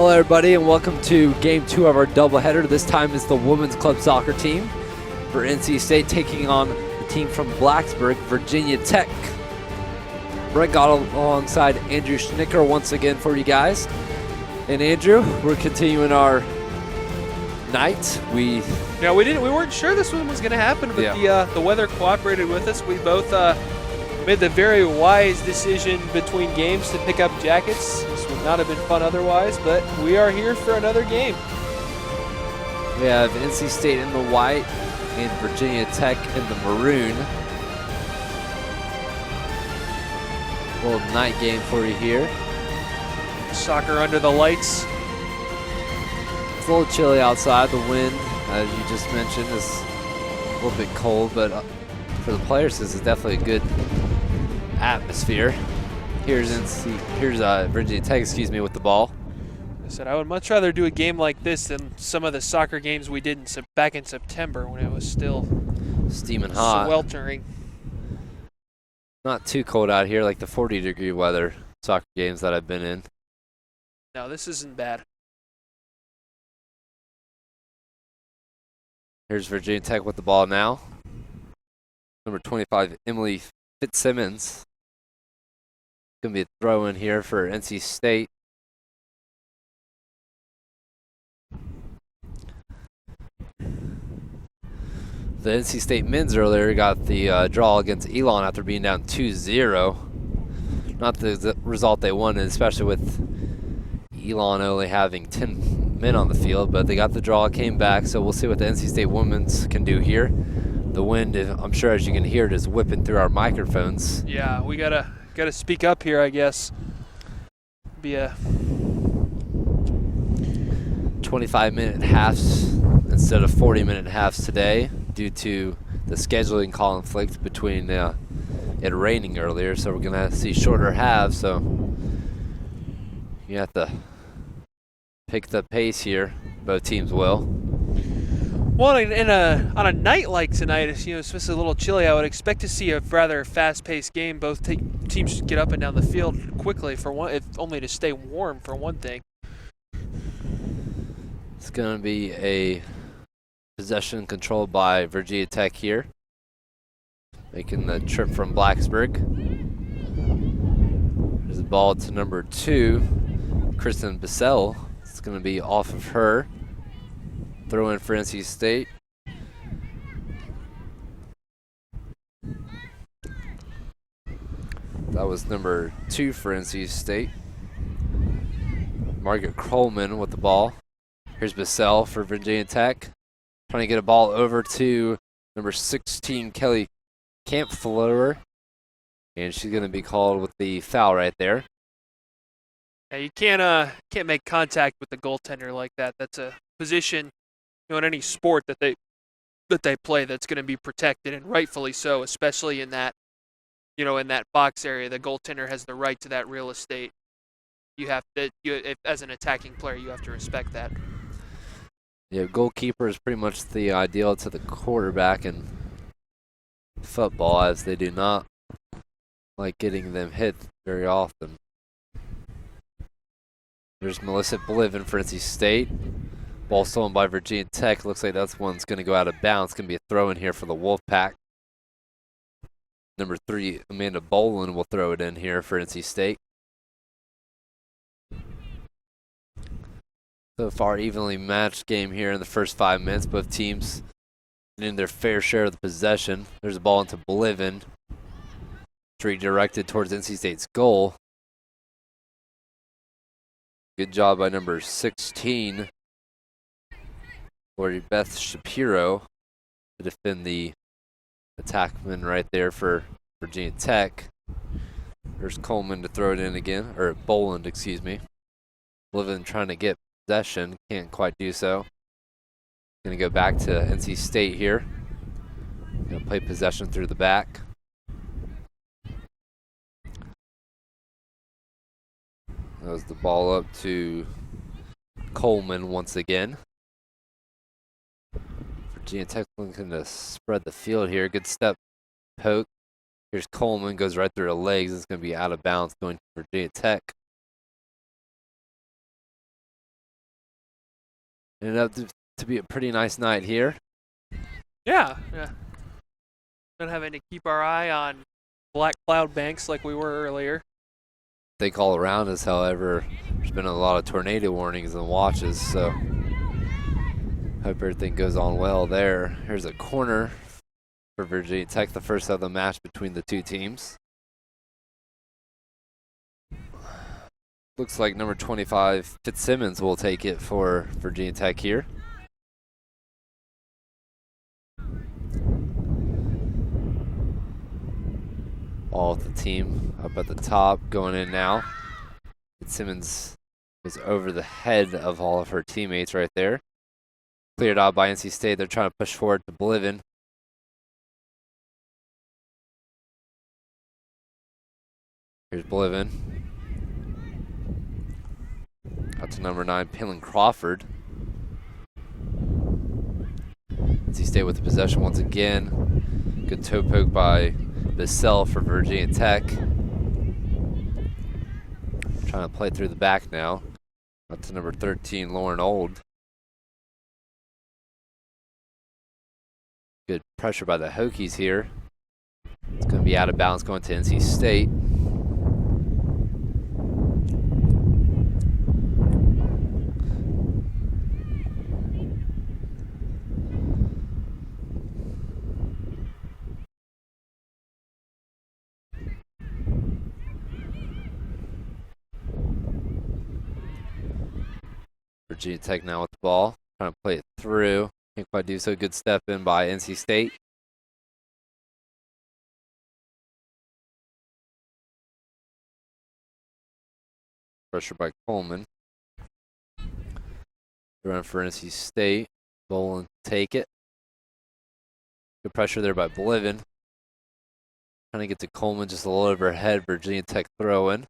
Hello everybody and welcome to game 2 of our doubleheader. This time is the women's club soccer team for NC State taking on the team from Blacksburg, Virginia Tech. Brett got alongside Andrew Schnicker once again for you guys. And Andrew, we're continuing our night. We weren't sure this one was going to happen, but the weather cooperated with us. We both made the very wise decision between games to pick up jackets. This would not have been fun otherwise, but we are here for another game. We have NC State in the white and Virginia Tech in the maroon. A little night game for you here. Soccer under the lights. It's a little chilly outside. The wind, as you just mentioned, is a little bit cold, but for the players, this is definitely a good atmosphere. Here's Virginia Tech, with the ball. I said I would much rather do a game like this than some of the soccer games we did back in September when it was still steaming hot, sweltering. Not too cold out here, like the 40-degree weather soccer games that I've been in. No, this isn't bad. Here's Virginia Tech with the ball now. Number 25, Emily Fitzsimmons. Going to be a throw in here for NC State. The NC State men's earlier got the draw against Elon after being down 2-0. Not the result they wanted, especially with Elon only having 10 men on the field, but they got the draw, came back, so we'll see what the NC State women's can do here. The wind, I'm sure as you can hear it, is whipping through our microphones. Yeah, we gotta speak up here, I guess. Be a 25-minute halves instead of 40-minute halves today due to the scheduling conflict between it raining earlier, so we're gonna see shorter halves, so you have to pick the pace here. Both teams will. Well, on a night like tonight, especially a little chilly, I would expect to see a rather fast-paced game. Both teams get up and down the field quickly for one, if only to stay warm for one thing. It's going to be a possession controlled by Virginia Tech here, making the trip from Blacksburg. There's the ball to number 2, Kristen Bissell. It's going to be off of her. Throw in for NC State. That was number 2 for NC State. Margaret Coleman with the ball. Here's Bissell for Virginia Tech. Trying to get a ball over to number 16, Kelly Kampflower. And she's going to be called with the foul right there. Yeah, you can't make contact with the goaltender like that. That's a position, in any sport that they play, that's going to be protected, and rightfully so, especially in that, in that box area. The goaltender has the right to that real estate. As an attacking player, you have to respect that. Yeah, goalkeeper is pretty much the ideal to the quarterback in football, as they do not like getting them hit very often. There's Melissa Bliven for NC State. Ball stolen by Virginia Tech. Looks like that's one's going to go out of bounds. It's going to be a throw in here for the Wolfpack. Number 3, Amanda Boland will throw it in here for NC State. So far, evenly matched game here in the first 5 minutes. Both teams getting their fair share of the possession. There's a ball into Bliven. It's redirected towards NC State's goal. Good job by number 16, Lori Beth Shapiro, to defend the attackman right there for Virginia Tech. There's Coleman to throw it in again, or Boland, excuse me. Bliven trying to get possession, can't quite do so. Gonna go back to NC State here. Gonna play possession through the back. That was the ball up to Coleman once again. Virginia Tech looking to spread the field here. Good step poke. Here's Coleman, goes right through the legs. It's going to be out of bounds going to Virginia Tech. Ended up to be a pretty nice night here. Yeah. Not having to keep our eye on black cloud banks like we were earlier. They call around us, however, there's been a lot of tornado warnings and watches, so hope everything goes on well there. Here's a corner for Virginia Tech, the first of the match between the two teams. Looks like number 25, Fitzsimmons, will take it for Virginia Tech here. All of the team up at the top, going in now. Fitzsimmons is over the head of all of her teammates right there. Cleared out by NC State. They're trying to push forward to Bliven. Here's Bliven. Out to number 9, Pinlan Crawford. NC State with the possession once again. Good toe poke by Bissell for Virginia Tech. Trying to play through the back now. Up to number 13, Lauren Old. Good pressure by the Hokies here. It's going to be out of bounds going to NC State. Virginia Tech now with the ball, trying to play it through. Can't quite do so. Good step in by NC State. Pressure by Coleman. Run for NC State. Boland take it. Good pressure there by Bliven. Trying to get to Coleman just a little overhead. Virginia Tech throw in.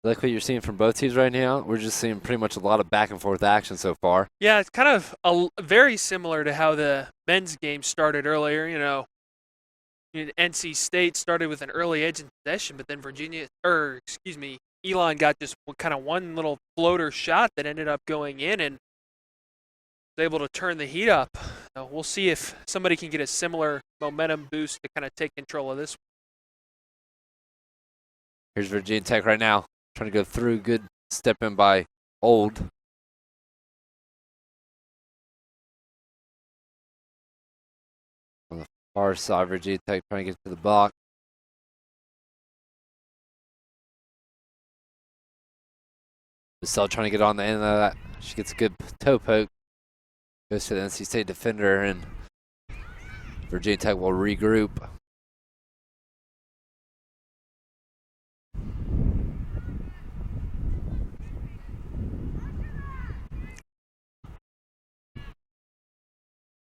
Like what you're seeing from both teams right now? We're just seeing pretty much a lot of back and forth action so far. Yeah, it's kind of very similar to how the men's game started earlier. NC State started with an early edge in possession, but then Elon got just kind of one little floater shot that ended up going in and was able to turn the heat up. So we'll see if somebody can get a similar momentum boost to kind of take control of this one. Here's Virginia Tech right now. Trying to go through. Good step in by Old. On the far side, Virginia Tech trying to get to the block. Bissell trying to get on the end of that. She gets a good toe poke. Goes to the NC State defender, and Virginia Tech will regroup.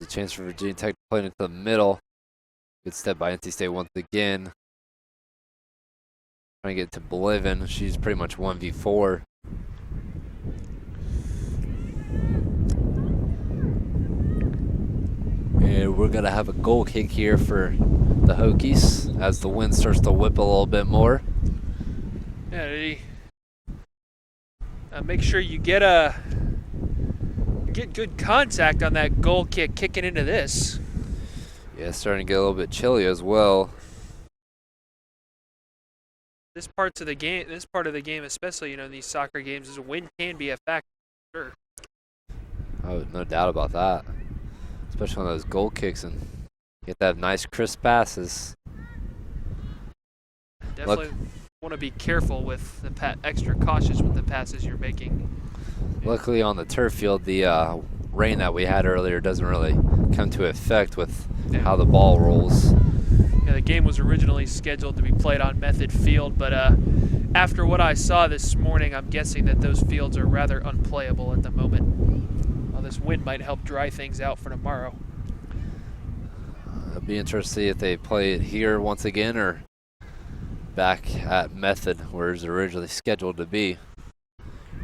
A chance for Virginia Tech to play into the middle. Good step by NC State once again. Trying to get to Bliven. She's pretty much 1v4. And we're going to have a goal kick here for the Hokies as the wind starts to whip a little bit more. Yeah, make sure you get good contact on that goal kick kicking into this. Yeah, it's starting to get a little bit chilly as well. This part of the game, especially these soccer games, is wind can be a factor. Sure. Oh, no doubt about that. Especially on those goal kicks, and you have to have nice crisp passes. Definitely want to be careful with the extra cautious with the passes you're making. Luckily on the turf field, the rain that we had earlier doesn't really come to effect with how the ball rolls. Yeah, the game was originally scheduled to be played on Method Field, but after what I saw this morning, I'm guessing that those fields are rather unplayable at the moment. Well, this wind might help dry things out for tomorrow. It'll be interesting to see if they play it here once again or back at Method where it was originally scheduled to be.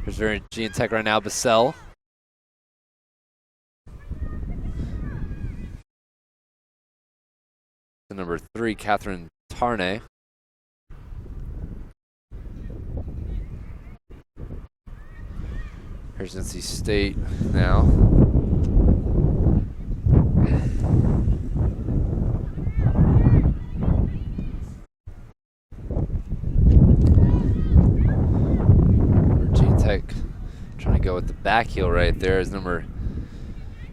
Here's Virginia Tech right now, Bissell. Number 3, Catherine Tarnay. Here's NC State now. Virginia Tech trying to go with the back heel right there as number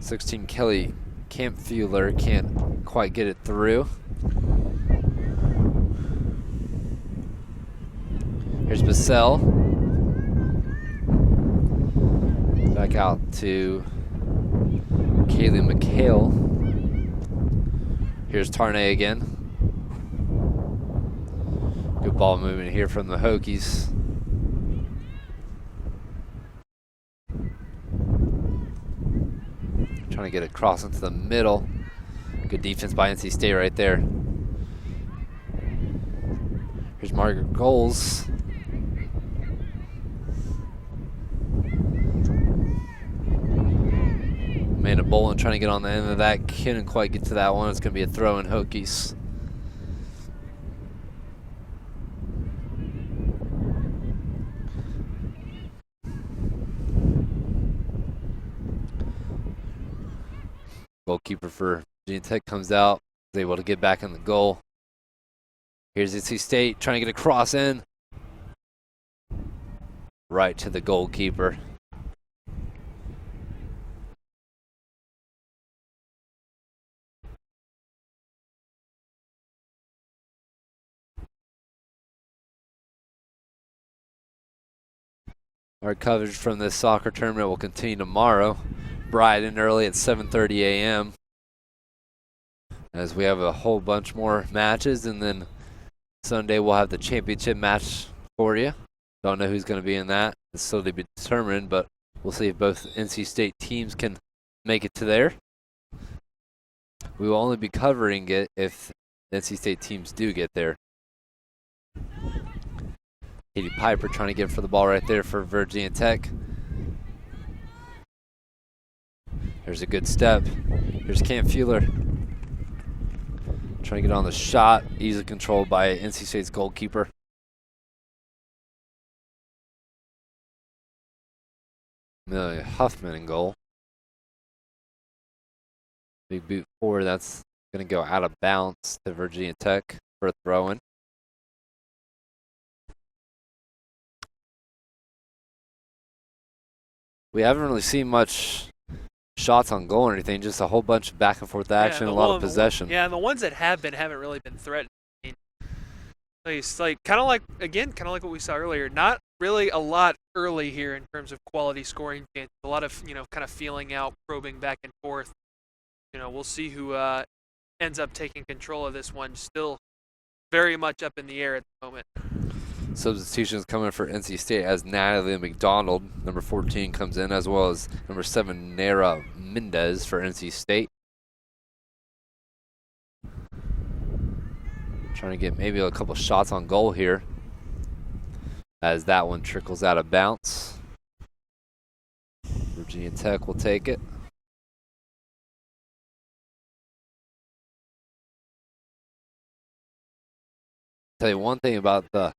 16 Kelly Campfuller can't quite get it through. Here's Bissell. Back out to Kaylee McHale. Here's Tarnay again. Good ball movement here from the Hokies. Trying to get it across into the middle. Good defense by NC State right there. Here's Margaret Goals. Amanda Bolin trying to get on the end of that. Couldn't quite get to that one. It's going to be a throw in Hokies. Goalkeeper for Virginia Tech comes out, is able to get back in the goal. Here's NC State trying to get a cross in. Right to the goalkeeper. Our coverage from this soccer tournament will continue tomorrow, bright and early at 7:30 a.m. as we have a whole bunch more matches, and then Sunday we'll have the championship match for you. Don't know who's going to be in that. It's still to be determined, but we'll see if both NC State teams can make it to there. We will only be covering it if NC State teams do get there. Katie Piper trying to get for the ball right there for Virginia Tech. There's a good step. Here's Campfuller. Trying to get on the shot. Easily controlled by NC State's goalkeeper. Amelia Huffman in goal. Big boot forward. That's going to go out of bounds to Virginia Tech for a throw-in. We haven't really seen much shots on goal or anything, just a whole bunch of back and forth action, a lot of possession. Yeah, and the ones that haven't really been threatened. I mean, it's like kind of like what we saw earlier. Not really a lot early here in terms of quality scoring chances. A lot of kind of feeling out, probing back and forth. We'll see who ends up taking control of this one. Still very much up in the air at the moment. Substitutions coming for NC State as Natalie McDonald, number 14, comes in, as well as number 7, Nara Mendez for NC State. Trying to get maybe a couple shots on goal here as that one trickles out of bounds. Virginia Tech will take it. Tell you one thing about the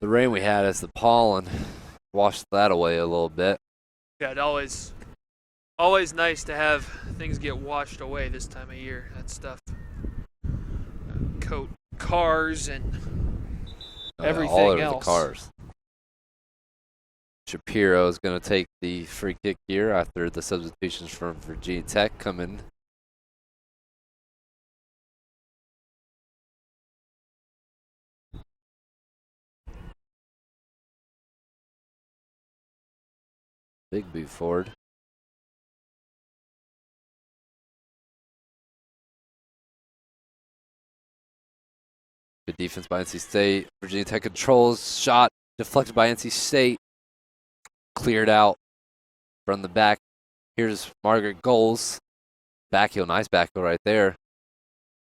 rain we had is the pollen washed that away a little bit. Yeah, it's always nice to have things get washed away this time of year. That stuff. Coat cars and everything all over else. The cars. Shapiro is going to take the free kick here after the substitutions from Virginia Tech come in. Big boot forward. Good defense by NC State. Virginia Tech controls. Shot deflected by NC State. Cleared out from the back. Here's Margaret Goals. Back heel. Nice back heel right there.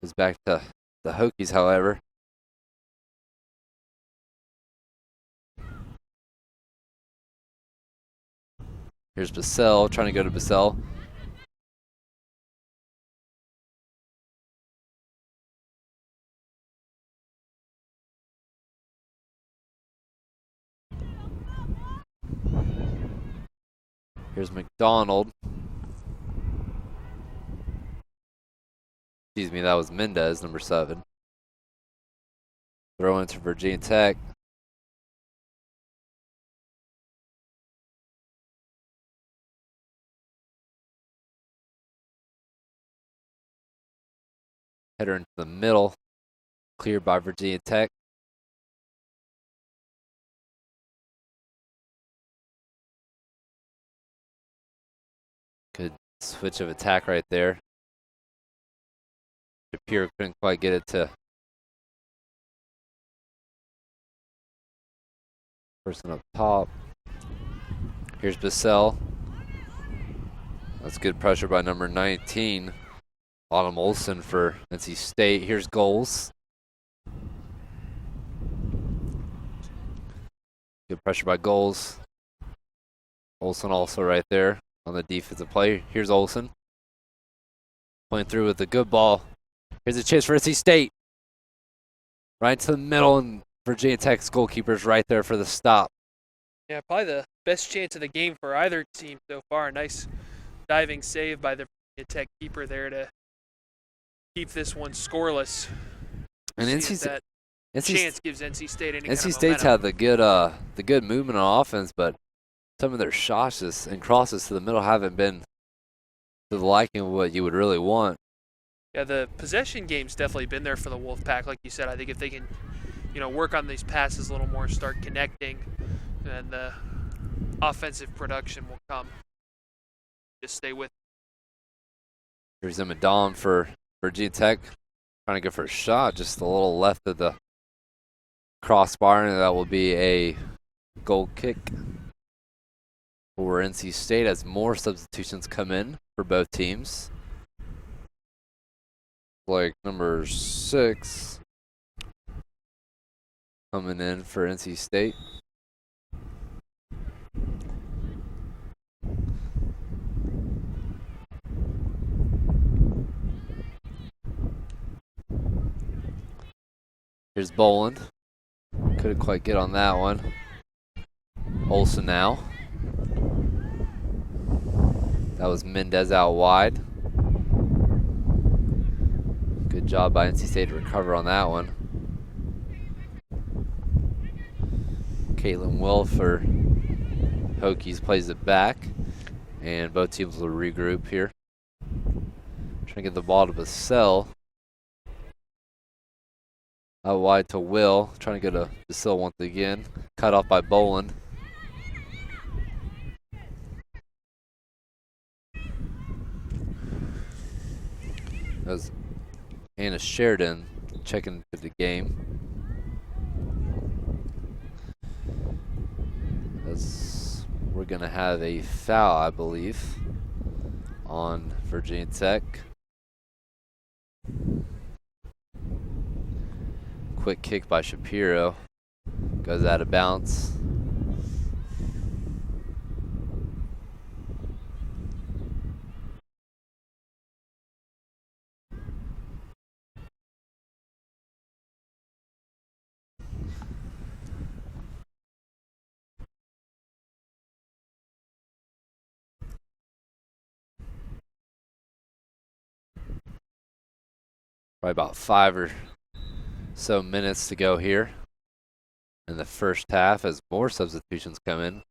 Goes back to the Hokies, however. Here's Bissell trying to go to Bissell. Here's McDonald. Excuse me, that was Mendez, number 7. Throw into Virginia Tech. Header into the middle. Cleared by Virginia Tech. Good switch of attack right there. Shapiro couldn't quite get it to person up top. Here's Bissell. That's good pressure by number 19. Autumn Olson for NC State. Here's goals. Good pressure by goals. Olson also right there on the defensive play. Here's Olson. Playing through with a good ball. Here's a chance for NC State. Right to the middle, and Virginia Tech's goalkeeper's right there for the stop. Yeah, probably the best chance of the game for either team so far. Nice diving save by the Virginia Tech keeper there to keep this one scoreless. And that chance gives NC State any NC kind of State's momentum. had the good movement on offense, but some of their shots and crosses to the middle haven't been to the liking of what you would really want. Yeah, the possession game's definitely been there for the Wolfpack. Like you said, I think if they can, work on these passes a little more, start connecting, then the offensive production will come. Just stay with. Here's Madon for Virginia Tech, trying to go for a shot, just a little left of the crossbar, and that will be a goal kick for NC State as more substitutions come in for both teams. Like number 6 coming in for NC State. Here's Boland. Couldn't quite get on that one. Olsen now. That was Mendez out wide. Good job by NC State to recover on that one. Caitlin Will for Hokies plays it back. And both teams will regroup here. Trying to get the ball to Bissell. Out wide to Will. Trying to go to Bissell once again. Cut off by Boland. That was Anna Sheridan checking into the game. As we're going to have a foul, I believe, on Virginia Tech. Quick kick by Shapiro. Goes out of bounds. Probably about 5 or so minutes to go here in the first half as more substitutions come in.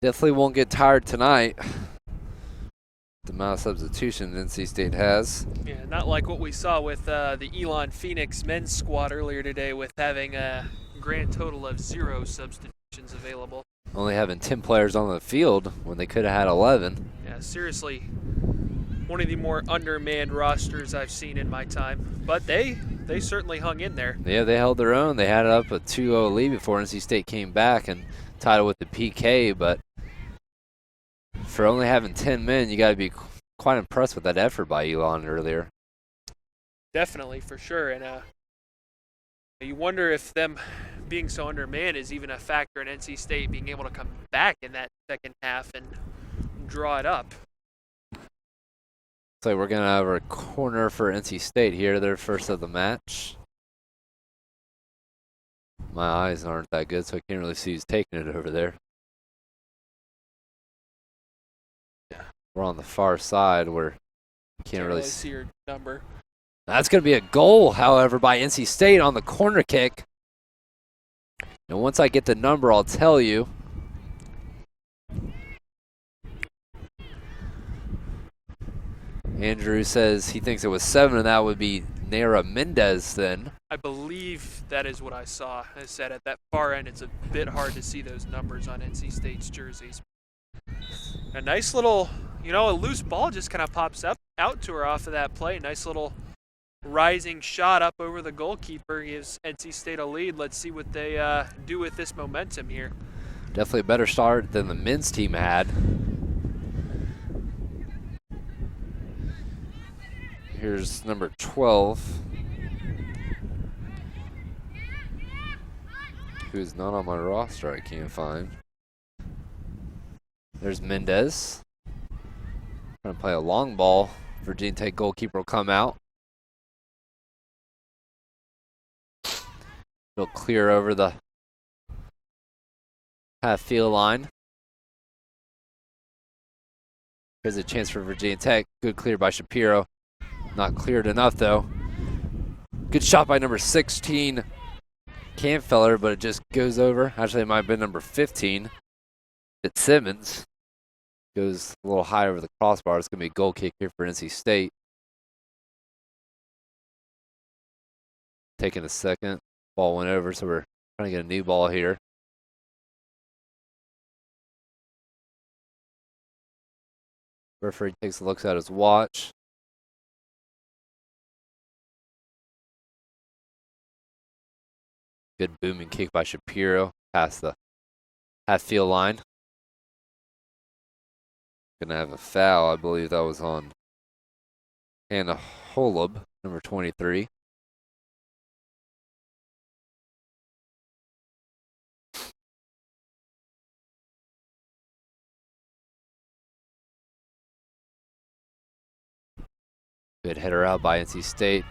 Definitely won't get tired tonight. The amount of substitutions NC State has. Yeah, not like what we saw with the Elon Phoenix men's squad earlier today with having a grand total of 0 substitutions available. Only having 10 players on the field when they could have had 11. Yeah, seriously, one of the more undermanned rosters I've seen in my time. But they certainly hung in there. Yeah, they held their own. They had it up a 2-0 lead before NC State came back and tied it with the PK, but for only having 10 men, you got to be quite impressed with that effort by Elon earlier. Definitely, for sure. And you wonder if them being so undermanned is even a factor in NC State being able to come back in that second half and draw it up. So we're going to have a corner for NC State here, their first of the match. My eyes aren't that good, so I can't really see who's taking it over there. We're on the far side where you Can't really see your number. That's going to be a goal, however, by NC State on the corner kick. And once I get the number, I'll tell you. Andrew says he thinks it was 7, and that would be Nara Mendez then. I believe that is what I saw. As I said, at that far end, it's a bit hard to see those numbers on NC State's jerseys. A nice little, a loose ball just kind of pops up out to her off of that play. Nice little rising shot up over the goalkeeper gives NC State a lead. Let's see what they do with this momentum here. Definitely a better start than the men's team had. Here's number 12, who's not on my roster, I can't find. There's Mendez. Trying to play a long ball. Virginia Tech goalkeeper will come out. It'll clear over the half-field line. Here's a chance for Virginia Tech. Good clear by Shapiro. Not cleared enough, though. Good shot by number 16, Campfeller, but it just goes over. Actually, it might have been number 15, Fitzsimmons. Goes a little high over the crossbar. It's going to be a goal kick here for NC State. Taking a second. Ball went over, so we're trying to get a new ball here. Referee takes a look at his watch. Good booming kick by Shapiro past the half-field line. Gonna have a foul. I believe that was on Hannah Holub, number 23. Good header out by NC State.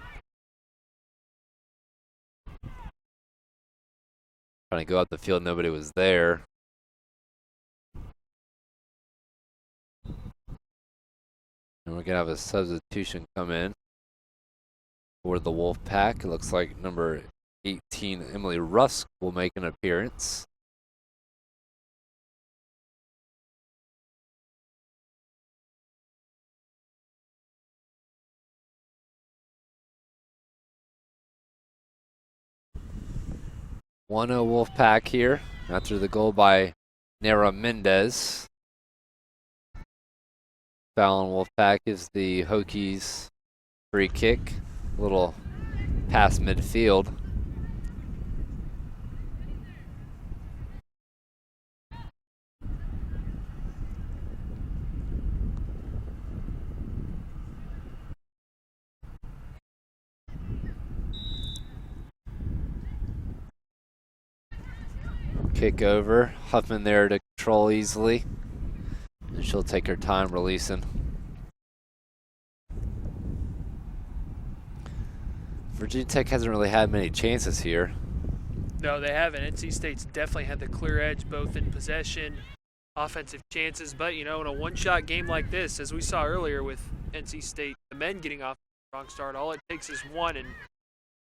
Trying to go up the field, nobody was there. And we're going to have a substitution come in for the Wolfpack. It looks like number 18, Emily Rusk, will make an appearance. One-0 Wolfpack here after the goal by Nara Mendez. Foul on Wolfpack is the Hokies free kick. A little past midfield. Kick over. Huffman there to control easily. And she'll take her time releasing. Virginia Tech hasn't really had many chances here. No, they haven't. NC State's definitely had the clear edge, both in possession, offensive chances. But, in a one-shot game like this, as we saw earlier with NC State, the men getting off a strong start, all it takes is one, and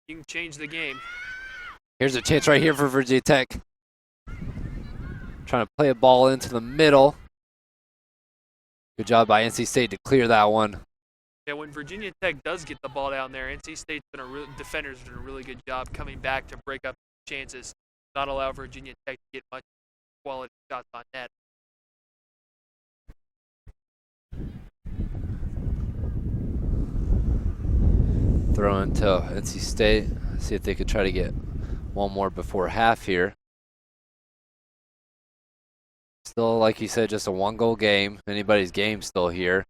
you can change the game. Here's a chance right here for Virginia Tech. Trying to play a ball into the middle. Good job by NC State to clear that one. Yeah, when Virginia Tech does get the ball down there, NC State's defenders done a really good job coming back to break up chances, not allow Virginia Tech to get much quality shots on net. Throw into NC State. See if they could try to get one more before half here. Still, like you said, just a one-goal game. Anybody's game still here.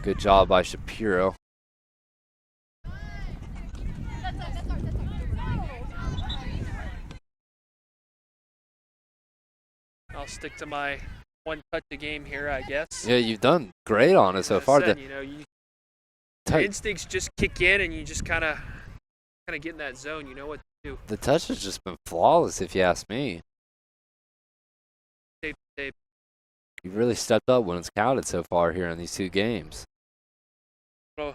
Good job by Shapiro. I'll stick to my one touch a game here, I guess. Yeah, you've done great on it so far. Said, your instincts just kick in, and you just kind of get in that zone. You know what to do. The touch has just been flawless, if you ask me. You've really stepped up when it's counted so far here in these 2 games. Well,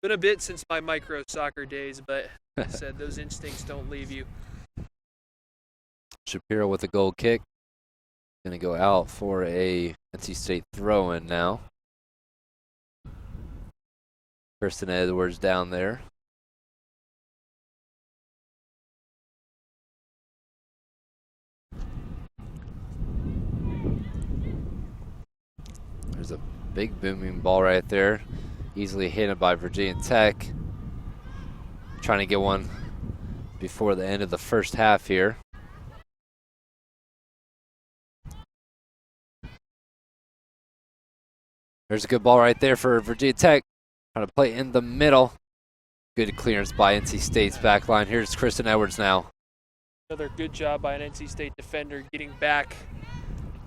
been a bit since my micro soccer days, but like I said, those instincts don't leave you. Shapiro with a goal kick. Going to go out for a NC State throw-in now. Kristen Edwards down there. There's a big booming ball right there. Easily hit by Virginia Tech. Trying to get one before the end of the first half here. There's a good ball right there for Virginia Tech. Trying to play in the middle. Good clearance by NC State's back line. Here's Kristen Edwards now. Another good job by an NC State defender getting back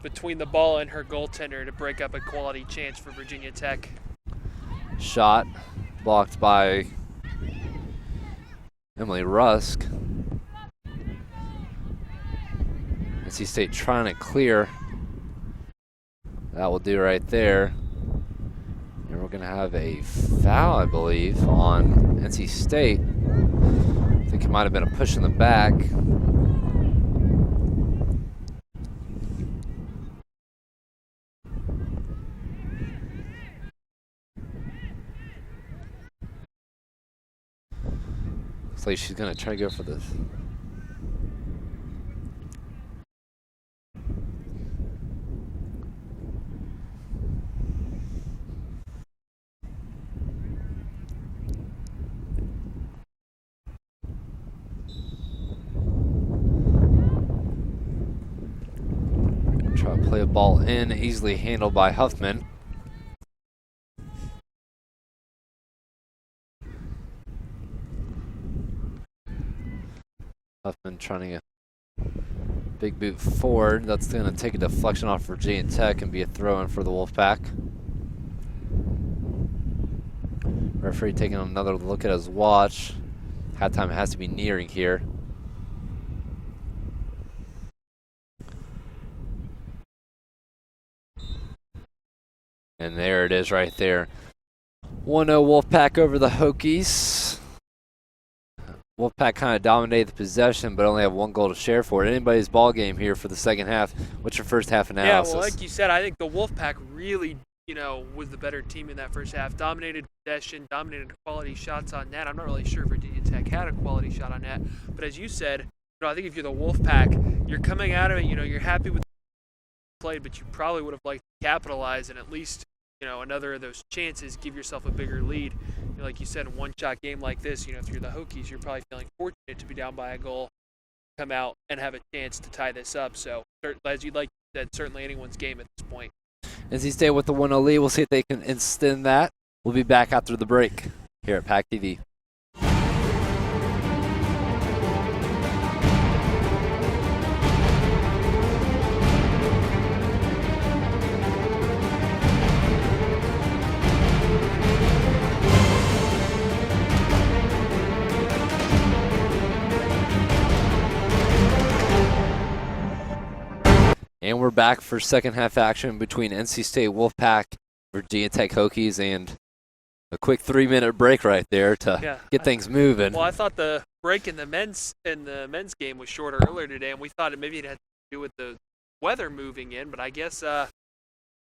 between the ball and her goaltender to break up a quality chance for Virginia Tech. Shot blocked by Emily Rusk. NC State trying to clear. That will do right there. And we're going to have a foul, I believe, on NC State. I think it might have been a push in the back. Looks like she's going to try to go for this. Try to play a ball in, easily handled by Huffman. Huffman trying to get big boot forward. That's going to take a deflection off Virginia Tech and be a throw-in for the Wolfpack. Referee taking another look at his watch. Halftime has to be nearing here. And there it is right there. 1-0 Wolfpack over the Hokies. Wolfpack kind of dominated the possession, but only have 1 goal to share for it. Anybody's ball game here for the second half. What's your first half analysis? Yeah, well, like you said, I think the Wolfpack really, was the better team in that first half. Dominated possession, dominated quality shots on net. I'm not really sure Virginia Tech had a quality shot on net, but as you said, I think if you're the Wolfpack, you're coming out of it. You're happy with the play, but you probably would have liked to capitalize and at least, another of those chances, give yourself a bigger lead. Like you said, a one-shot game like this, if you're the Hokies, you're probably feeling fortunate to be down by a goal, come out and have a chance to tie this up. So, as you'd like said, certainly anyone's game at this point. NC State with the 1-0 lead. We'll see if they can extend that. We'll be back after the break here at PackTV. And we're back for second half action between NC State Wolfpack, Virginia Tech Hokies, and a quick 3-minute break right there to get things moving. Well, I thought the break in the men's game was shorter earlier today, and we thought maybe it had to do with the weather moving in. But I guess a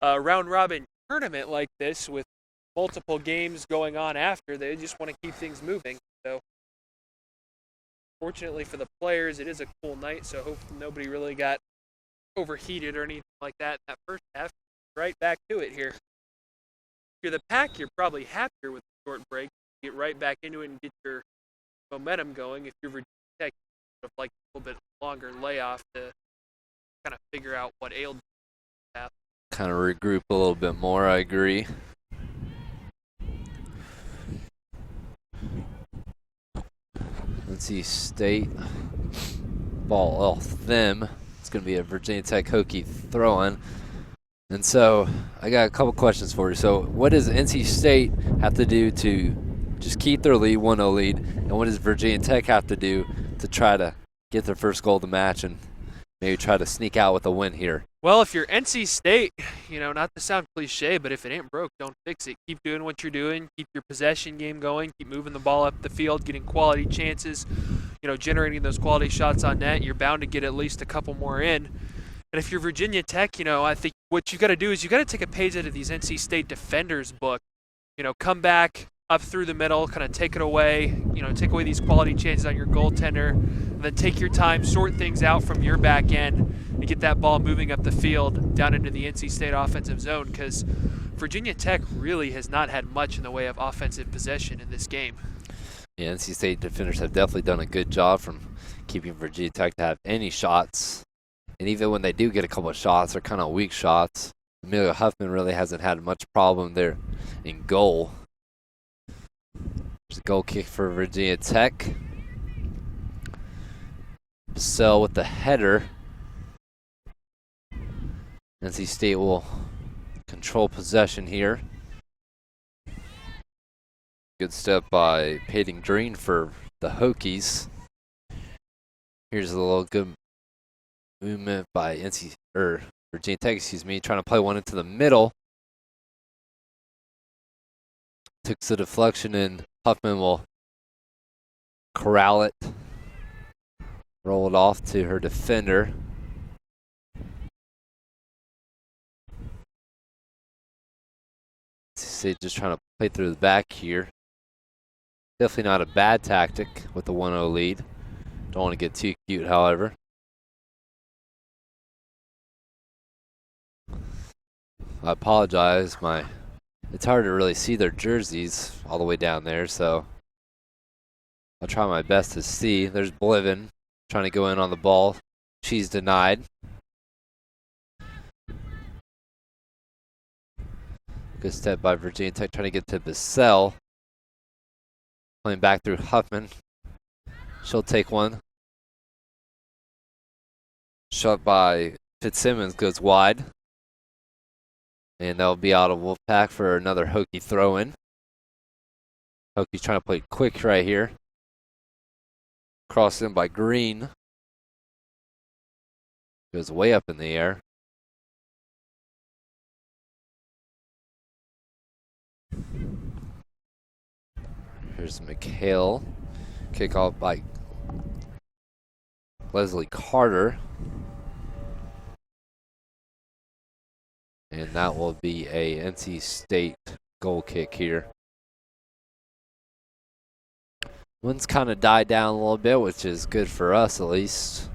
round robin tournament like this with multiple games going on after, they just want to keep things moving. So fortunately for the players, it is a cool night, so hopefully nobody really got overheated or anything like that in that first half. Right back to it here. If you're the Pack, you're probably happier with the short break. Get right back into it and get your momentum going. If you're Virginia Tech, you would have liked a little bit longer layoff to kind of figure out what ailed you. Kind of regroup a little bit more, I agree. NC State ball off them. It's going to be a Virginia Tech Hokie throw-in. And so I got a couple questions for you. So what does NC State have to do to just keep their lead, 1-0 lead, and what does Virginia Tech have to do to try to get their first goal of the match and maybe try to sneak out with a win here. Well, if you're NC State, not to sound cliche, but if it ain't broke, don't fix it. Keep doing what you're doing. Keep your possession game going. Keep moving the ball up the field, getting quality chances, generating those quality shots on net. You're bound to get at least a couple more in. And if you're Virginia Tech, I think what you got to do is you got to take a page out of these NC State defenders' book. Come back up through the middle, kind of take it away, take away these quality chances on your goaltender, and then take your time, sort things out from your back end, and get that ball moving up the field down into the NC State offensive zone, because Virginia Tech really has not had much in the way of offensive possession in this game. Yeah, NC State defenders have definitely done a good job from keeping Virginia Tech to have any shots. And even when they do get a couple of shots, they're kind of weak shots. Amelia Huffman really hasn't had much problem there in goal. There's a goal kick for Virginia Tech. Bissell with the header. NC State will control possession here. Good step by Peyton Green for the Hokies. Here's a little good movement by Virginia Tech, trying to play one into the middle. Took the deflection and Huffman will corral it. Roll it off to her defender. Just trying to play through the back here. Definitely not a bad tactic with the 1-0 lead. Don't want to get too cute, however. I apologize. It's hard to really see their jerseys all the way down there, so I'll try my best to see. There's Bliven trying to go in on the ball. She's denied. Good step by Virginia Tech trying to get to Bissell. Playing back through Huffman. She'll take one. Shot by Fitzsimmons goes wide. And they'll be out of Wolfpack for another Hokie throw-in. Hokies trying to play quick right here. Crossed in by Green. Goes way up in the air. Here's McHale. Kickoff by Leslie Carter. And that will be a NC State goal kick here. Wind's kind of died down a little bit, which is good for us at least.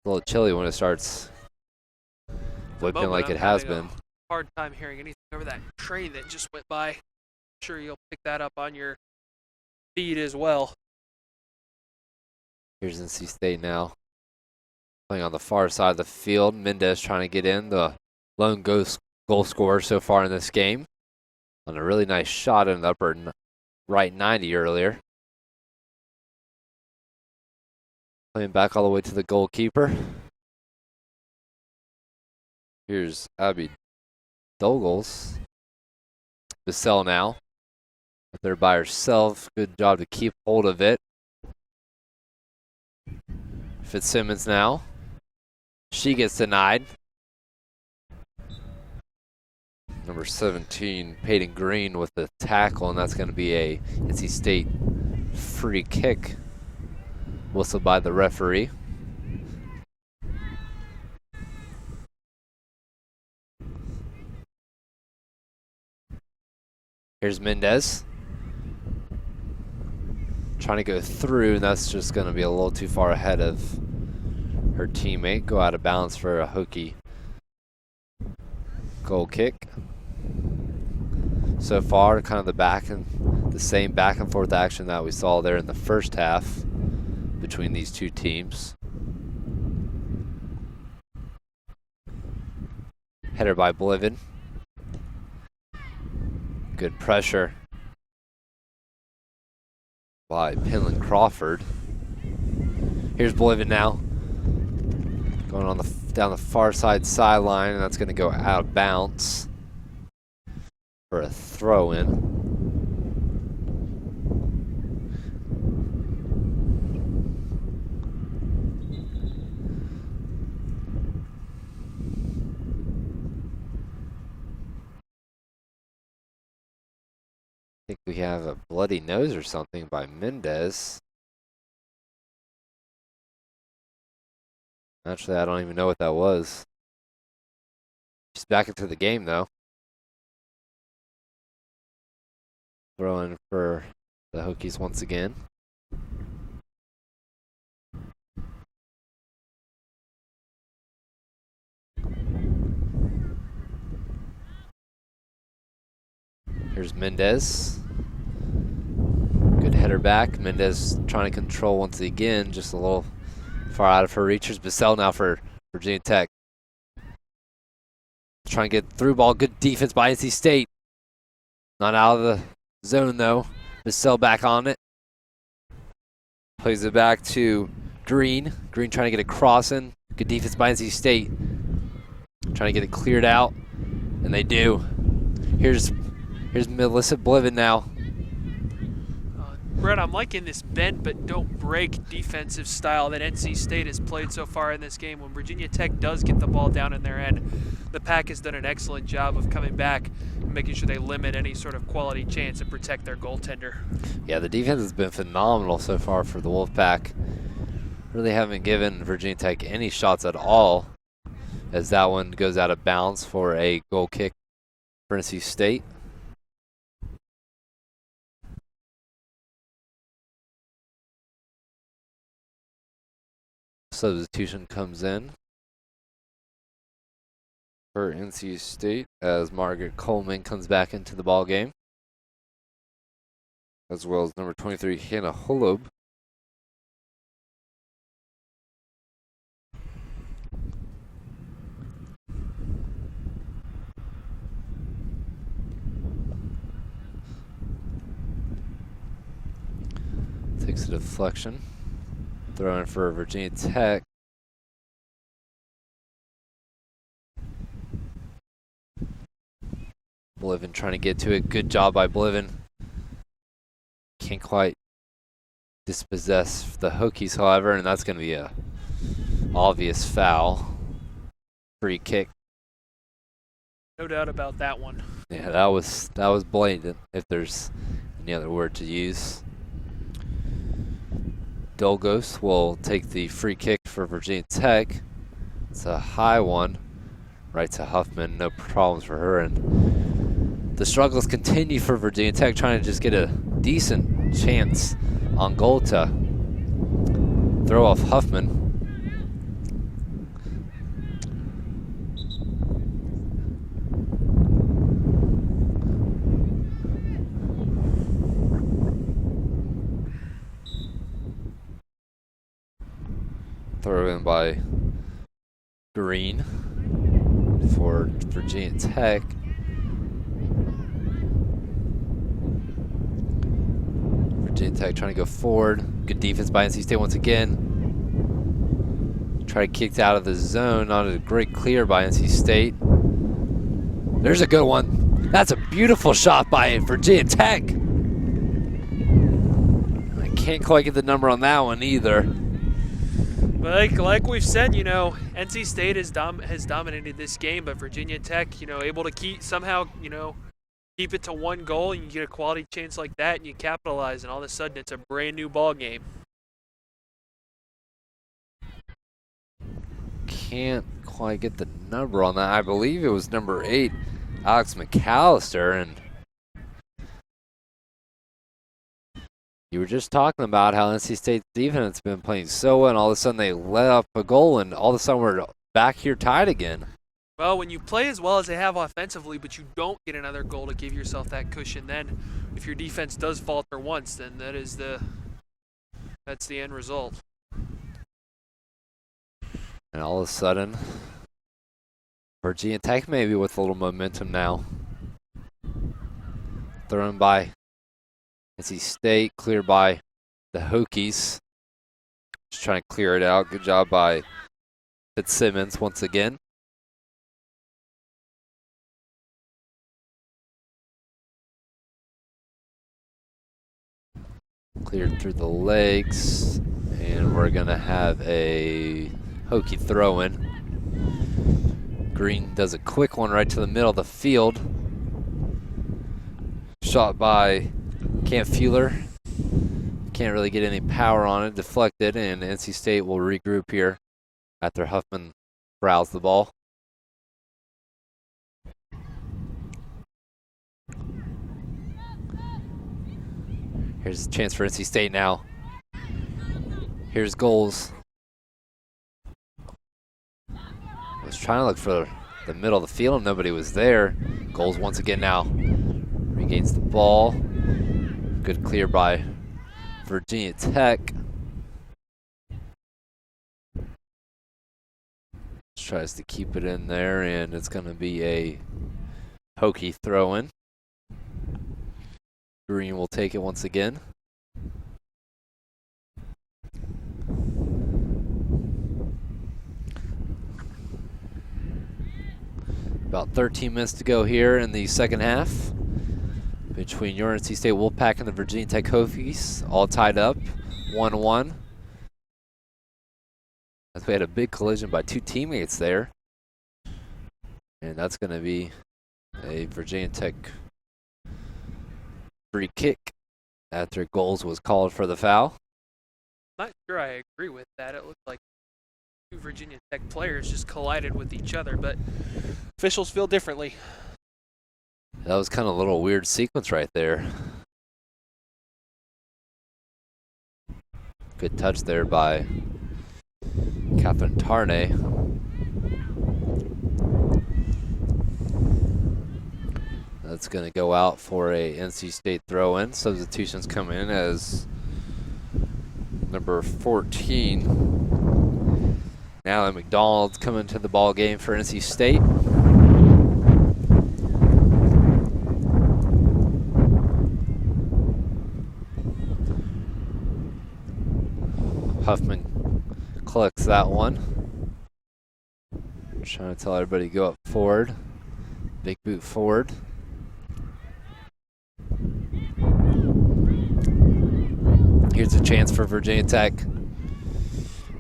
A little chilly when it starts whipping like it has been. Hard time hearing anything over that train that just went by. Sure you'll pick that up on your feed as well. Here's NC State now. Playing on the far side of the field. Mendez trying to get in, the lone goal scorer so far in this game. On a really nice shot in the upper right 90 earlier. Playing back all the way to the goalkeeper. Here's Abby Dogles. Bissell now. Up there by herself. Good job to keep hold of it. Fitzsimmons now. She gets denied. Number 17, Peyton Green with the tackle, and that's going to be a NC State free kick whistled by the referee. Here's Mendez. Trying to go through, and that's just going to be a little too far ahead of her teammate. Go out of bounds for a Hokie goal kick. So far, kind of the same back and forth action that we saw there in the first half between these two teams. Header by Bliven. Good pressure by Penland Crawford. Here's Bliven now. Going on down the far side sideline, and that's going to go out of bounds for a throw-in. think we have a bloody nose or something by Mendez. Actually, I don't even know what that was. She's back into the game, though. Throwing for the Hokies once again. Here's Mendez. Good header back. Mendez trying to control once again, just a little far out of her reach. Here's Bissell now for Virginia Tech. Trying to get through ball. Good defense by NC State. Not out of the zone though. Bissell back on it. Plays it back to Green. Green trying to get a cross in. Good defense by NC State. Trying to get it cleared out. And they do. Here's Melissa Bliven now. Brett, I'm liking this bend but don't break defensive style that NC State has played so far in this game. When Virginia Tech does get the ball down in their end, the Pack has done an excellent job of coming back and making sure they limit any sort of quality chance and protect their goaltender. Yeah, the defense has been phenomenal so far for the Wolfpack. Really haven't given Virginia Tech any shots at all, as that one goes out of bounds for a goal kick for NC State. Substitution comes in for NC State as Margaret Coleman comes back into the ball game, as well as number 23 Hannah Holob. Takes a deflection. Throwing for Virginia Tech. Bliven trying to get to it. Good job by Bliven. Can't quite dispossess the Hokies, however, and that's going to be a obvious foul. Free kick. No doubt about that one. Yeah, that was blatant, if there's any other word to use. Dolgos will take the free kick for Virginia Tech. It's a high one, right to Huffman. No problems for her. And the struggles continue for Virginia Tech, trying to just get a decent chance on goal to throw off Huffman. Throw in by Green for Virginia Tech. Virginia Tech trying to go forward. Good defense by NC State once again. Try to kick out of the zone. Not a great clear by NC State. There's a good one. That's a beautiful shot by Virginia Tech. I can't quite get the number on that one either. But like we've said, you know, NC State has dominated this game, but Virginia Tech, you know, able to keep it to one goal, and you get a quality chance like that, and you capitalize, and all of a sudden it's a brand new ball game. Can't quite get the number on that. I believe it was number 8, Alex McAllister, and you were just talking about how NC State's defense has been playing so well, and all of a sudden they let up a goal, and all of a sudden we're back here tied again. Well, when you play as well as they have offensively, but you don't get another goal to give yourself that cushion, then if your defense does falter once, then that's the end result. And all of a sudden, Virginia Tech maybe with a little momentum now. Thrown by NC State, cleared by the Hokies. Just trying to clear it out. Good job by Fitzsimmons once again. Cleared through the legs, and we're gonna have a Hokie throw in. Green does a quick one right to the middle of the field. Shot by Can't Fueler. Can't really get any power on it. Deflected, and NC State will regroup here after Huffman fouls the ball. Here's a chance for NC State now. Here's goals. I was trying to look for the middle of the field. Nobody was there. Goals once again now. Regains the ball. Good clear by Virginia Tech. Tries to keep it in there, and it's going to be a Hokie throw-in. Green will take it once again. About 13 minutes to go here in the second half between your NC State Wolfpack and the Virginia Tech Hokies, all tied up, 1-1. As we had a big collision by two teammates there. And that's going to be a Virginia Tech free kick after goals was called for the foul. Not sure I agree with that. It looked like two Virginia Tech players just collided with each other, but officials feel differently. That was kind of a little weird sequence right there. Good touch there by Catherine Tarnay. That's going to go out for a NC State throw-in. Substitutions come in as number 14. Now McDonald's coming to the ball game for NC State. Huffman collects that one. Trying to tell everybody to go up forward. Big boot forward. Here's a chance for Virginia Tech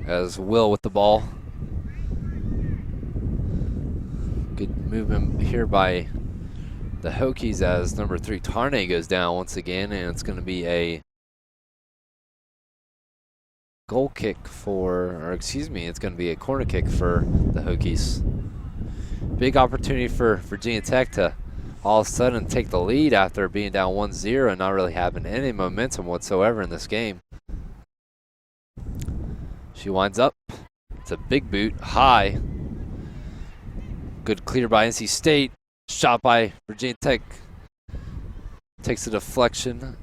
as Will with the ball. Good movement here by the Hokies as number 3 Tarnay goes down once again, and it's going to be a goal kick for, or excuse me, it's going to be a corner kick for the Hokies. Big opportunity for Virginia Tech to all of a sudden take the lead after being down 1-0 and not really having any momentum whatsoever in this game. She winds up. It's a big boot, high. Good clear by NC State. Shot by Virginia Tech. Takes a deflection.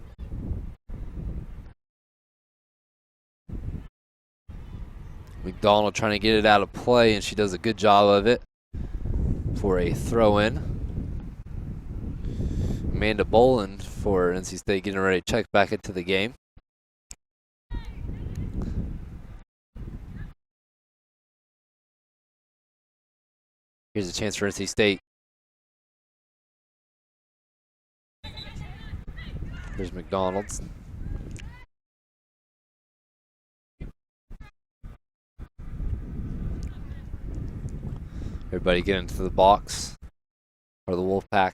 McDonald trying to get it out of play, and she does a good job of it for a throw-in. Amanda Boland for NC State getting ready to check back into the game. Here's a chance for NC State. There's McDonald's. Everybody get into the box for the Wolfpack.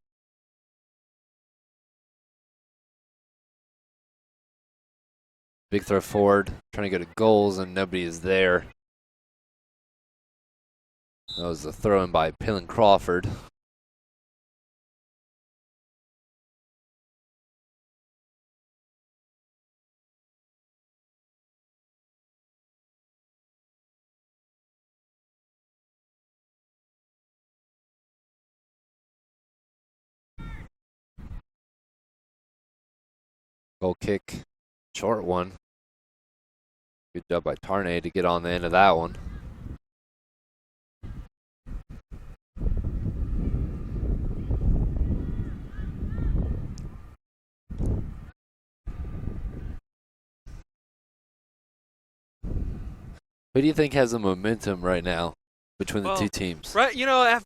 Big throw forward, trying to go to goals, and nobody is there. That was a throw in by Pillin Crawford. Goal kick, short one. Good job by Tarnay to get on the end of that one. Who do you think has the momentum right now between the two teams? Right,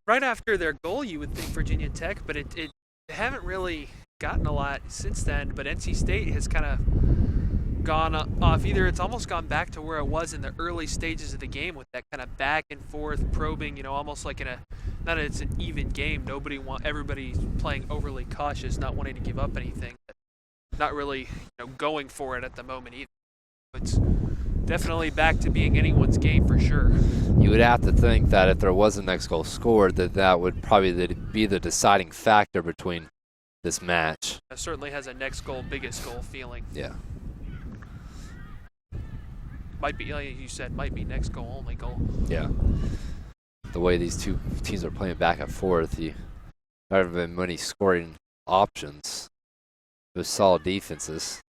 right after their goal, you would think Virginia Tech, but it haven't really gotten a lot since then. But NC State has kind of gone off. Either it's almost gone back to where it was in the early stages of the game with that kind of back and forth probing, almost like not that it's an even game. Everybody's playing overly cautious, not wanting to give up anything. But not really going for it at the moment either. It's definitely back to being anyone's game for sure. You would have to think that if there was a next goal scored, that would probably be the deciding factor between this match. That certainly has a next goal, biggest goal feeling. Yeah. Might be, like you said, might be next goal, only goal. Yeah. The way these two teams are playing back and forth, there haven't been many scoring options. Those solid defenses.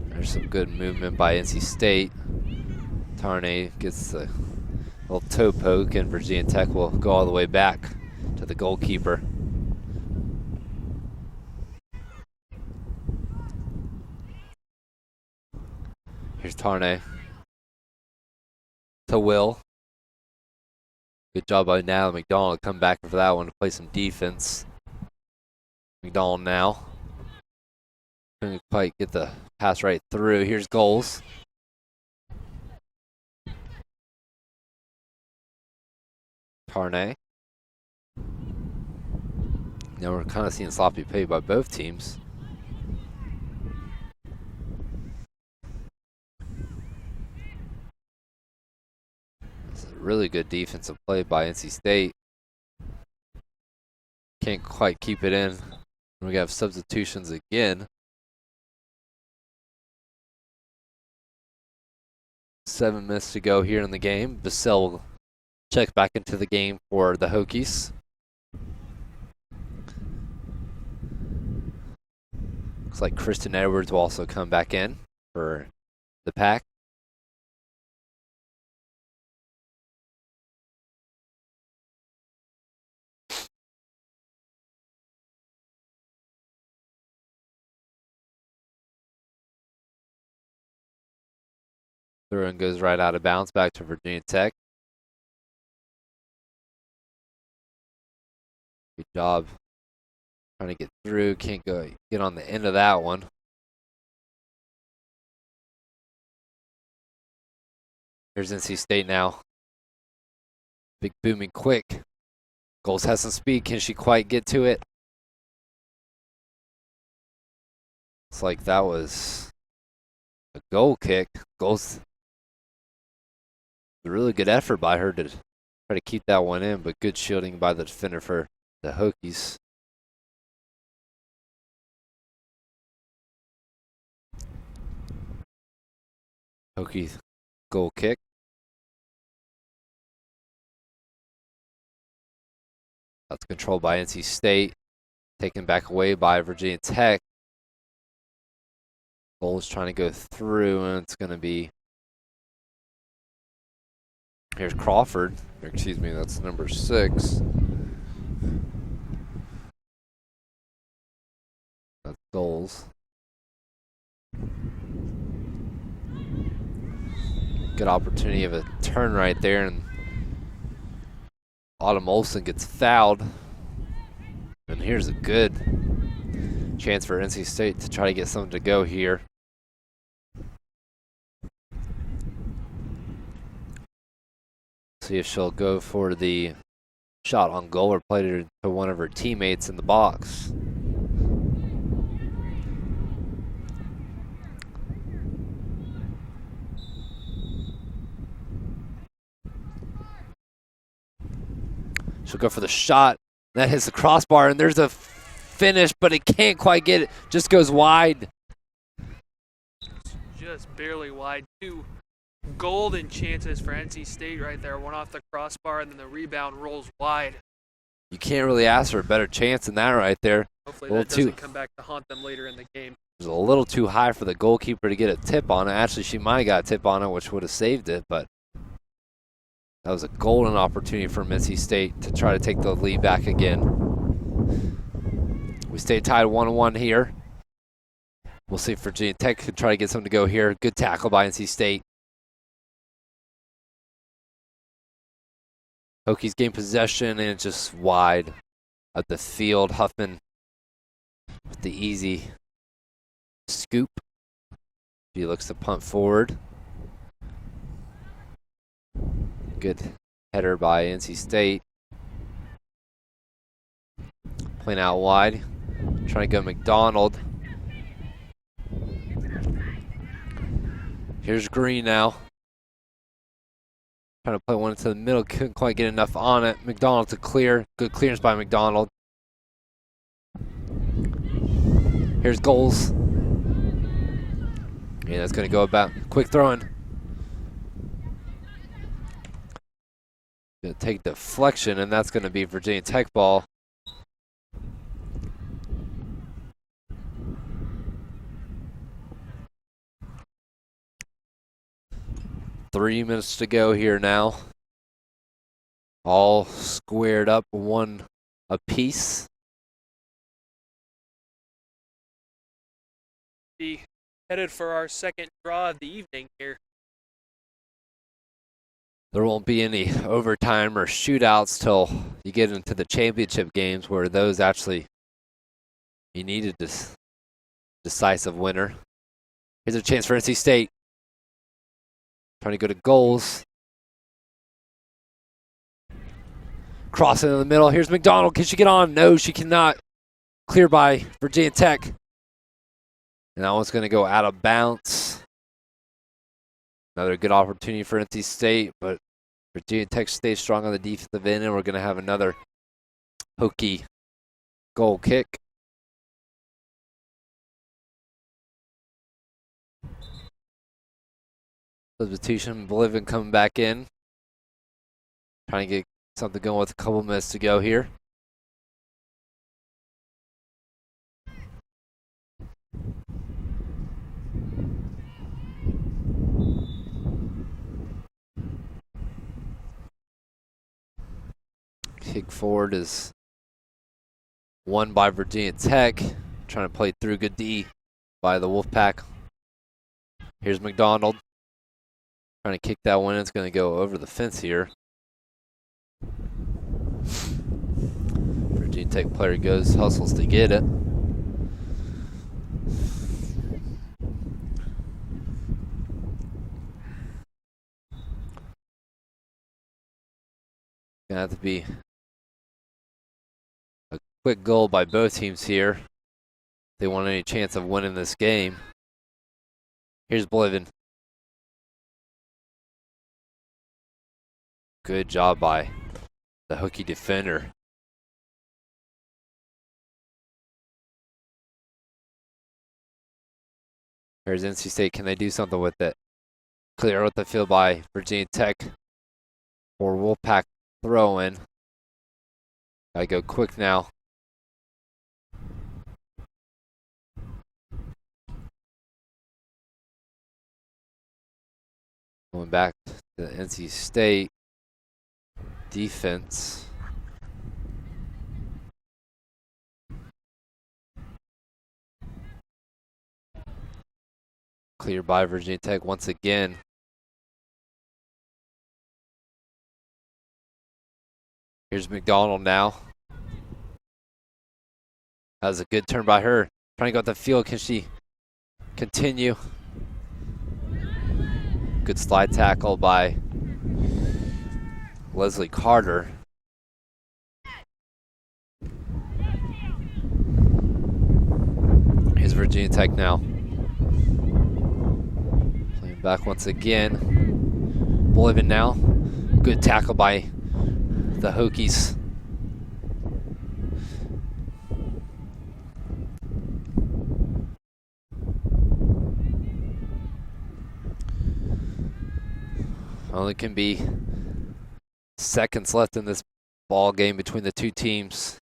There's some good movement by NC State. Tarnay gets the little toe poke, and Virginia Tech will go all the way back to the goalkeeper. Here's Tarnay to Will. Good job by now. McDonald come back for that one to play some defense. McDonald now. Couldn't quite get the pass right through. Here's goals. Tarnay. Now we're kind of seeing sloppy play by both teams. It's a really good defensive play by NC State. Can't quite keep it in. We have substitutions again. 7 minutes to go here in the game. Bissell will check back into the game for the Hokies. Looks like Kristen Edwards will also come back in for the Pack. Through and goes right out of bounds back to Virginia Tech. Good job trying to get through. Can't get on the end of that one. Here's NC State now. Big booming quick. Goals has some speed. Can she quite get to it? It's like that was a goal kick. Goals. A really good effort by her to try to keep that one in, but good shielding by the defender for the Hokies. Hokie goal kick. That's controlled by NC State. Taken back away by Virginia Tech. Goal is trying to go through, and it's going to be. Here's Crawford. Or excuse me, that's number 6. That's goals. Good opportunity of a turn right there, and Autumn Olsen gets fouled. And here's a good chance for NC State to try to get something to go here. See if she'll go for the shot on goal or play it to one of her teammates in the box. She'll go for the shot. That hits the crossbar, and there's a finish, but it can't quite get it. Just goes wide. Just barely wide. 2 golden chances for NC State right there. One off the crossbar, and then the rebound rolls wide. You can't really ask for a better chance than that right there. Hopefully that doesn't come back to haunt them later in the game. It was a little too high for the goalkeeper to get a tip on it. Actually, she might have got a tip on it, which would have saved it, but that was a golden opportunity for NC State to try to take the lead back again. We stay tied 1-1 here. We'll see if Virginia Tech could try to get something to go here. Good tackle by NC State. Hokies gain possession, and it's just wide of the field. Huffman with the easy scoop. She looks to punt forward. Good header by NC State. Playing out wide. Trying to go McDonald. Here's Green now. Trying to play one into the middle. Couldn't quite get enough on it. McDonald to clear. Good clearance by McDonald. Here's goals. Yeah, that's going to go about. Quick throw in. Going to take deflection, and that's going to be Virginia Tech ball. Three minutes to go here now. All squared up, one apiece. Be headed for our second draw of the evening here. There won't be any overtime or shootouts till you get into the championship games, where those actually you needed this decisive winner. Here's a chance for NC State. Trying to go to goals. Crossing in the middle. Here's McDonald. Can she get on? No, she cannot. Clear by Virginia Tech. And that one's going to go out of bounds. Another good opportunity for NC State, but Virginia Tech stays strong on the defensive end, and we're going to have another Hokie goal kick. Substitution, Bolivin coming back in. Trying to get something going with a couple minutes to go here. Kick forward is won by Virginia Tech. Trying to play through good D by the Wolfpack. Here's McDonald. Trying to kick that one in. It's going to go over the fence here. Virginia Tech player goes, hustles to get it. Gonna have to be a quick goal by both teams here if they want any chance of winning this game. Here's Bolivin. Good job by the Hokie defender. Here's NC State. Can they do something with it? Clear out the field by Virginia Tech or Wolfpack throw in. Gotta go quick now. Going back to the NC State defense. Clear by Virginia Tech once again. Here's McDonald now. That was a good turn by her. Trying to go up the field. Can she continue? Good slide tackle by Leslie Carter. Here's Virginia Tech now. Playing back once again. Bolivin now. Good tackle by the Hokies. Only can be seconds left in this ball game between the two teams.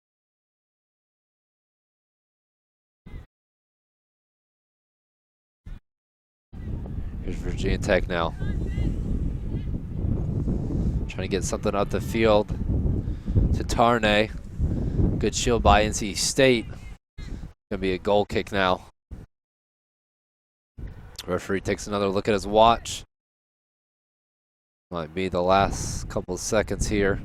Here's Virginia Tech now. Trying to get something up the field to Tarnay. Good shield by NC State. Gonna be a goal kick now. Referee takes another look at his watch. Might be the last couple of seconds here.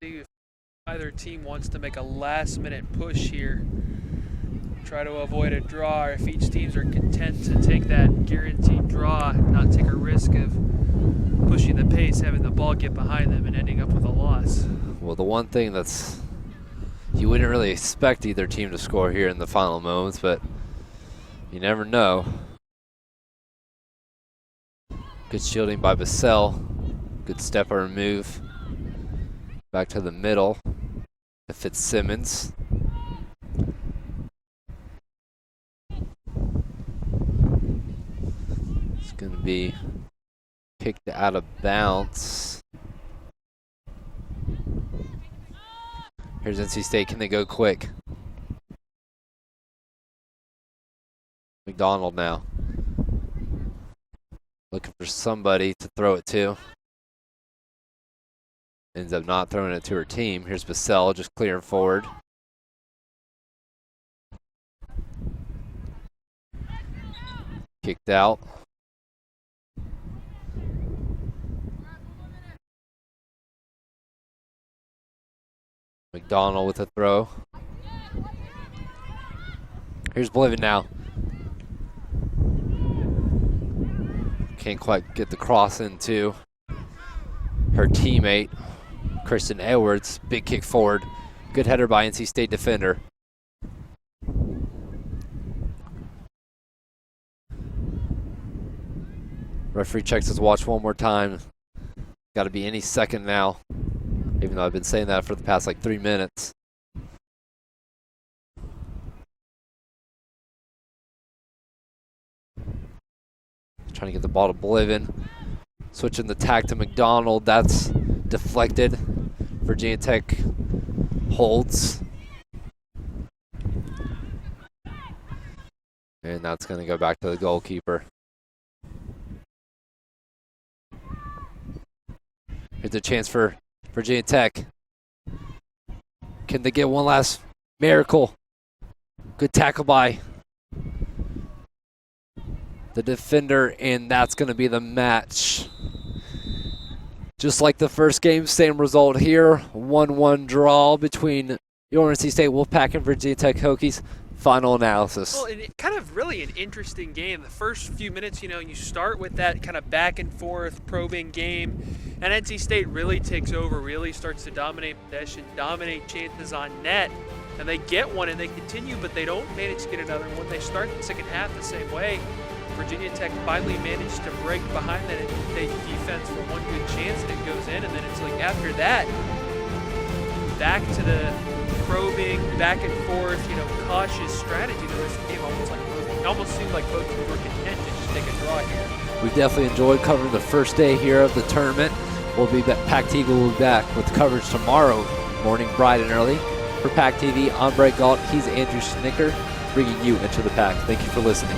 See if either team wants to make a last-minute push here. try to avoid a draw, or if each teams are content to take that guaranteed draw, not take a risk of pushing the pace, having the ball get behind them and ending up with a loss. Well, the one thing that's, you wouldn't really expect either team to score here in the final moments, but you never know. Good shielding by Bassell. Good step or move. Back to the middle to Fitzsimmons. It's going to be kicked out of bounds. Here's NC State. Can they go quick? McDonald now. Looking for somebody to throw it to. Ends up not throwing it to her team. Here's Bassell just clearing forward. Kicked out. McDonald with a throw. Here's Bliven now. Can't quite get the cross into her teammate, Kristen Edwards. Big kick forward. Good header by NC State defender. Referee checks his watch one more time. Got to be any second now, even though I've been saying that for the past like 3 minutes. Trying to get the ball to Bliven. Switching the tack to McDonald. That's deflected. Virginia Tech holds. And that's going to go back to the goalkeeper. Here's a chance for Virginia Tech. Can they get one last miracle? Good tackle by the defender, and that's going to be the match. Just like the first game, same result here. 1-1 draw between the NC State Wolfpack and Virginia Tech Hokies. Final analysis. Well, it kind of really an interesting game. The first few minutes, you start with that kind of back and forth probing game, and NC State really takes over, really starts to dominate possession, dominate chances on net, and they get one and they continue, but they don't manage to get another one. They start the second half the same way. Virginia Tech finally managed to break behind that NC State defense for one good chance, and it goes in, and then it's like after that, back to the probing, back and forth, cautious strategy. The rest of the game almost seemed like both teams were content to just take a draw here. We definitely enjoyed covering the first day here of the tournament. We'll be back. PackTV will be back with coverage tomorrow morning, bright and early. For PackTV, I'm Brett Galt. He's Andrew Snicker, bringing you Into the Pack. Thank you for listening.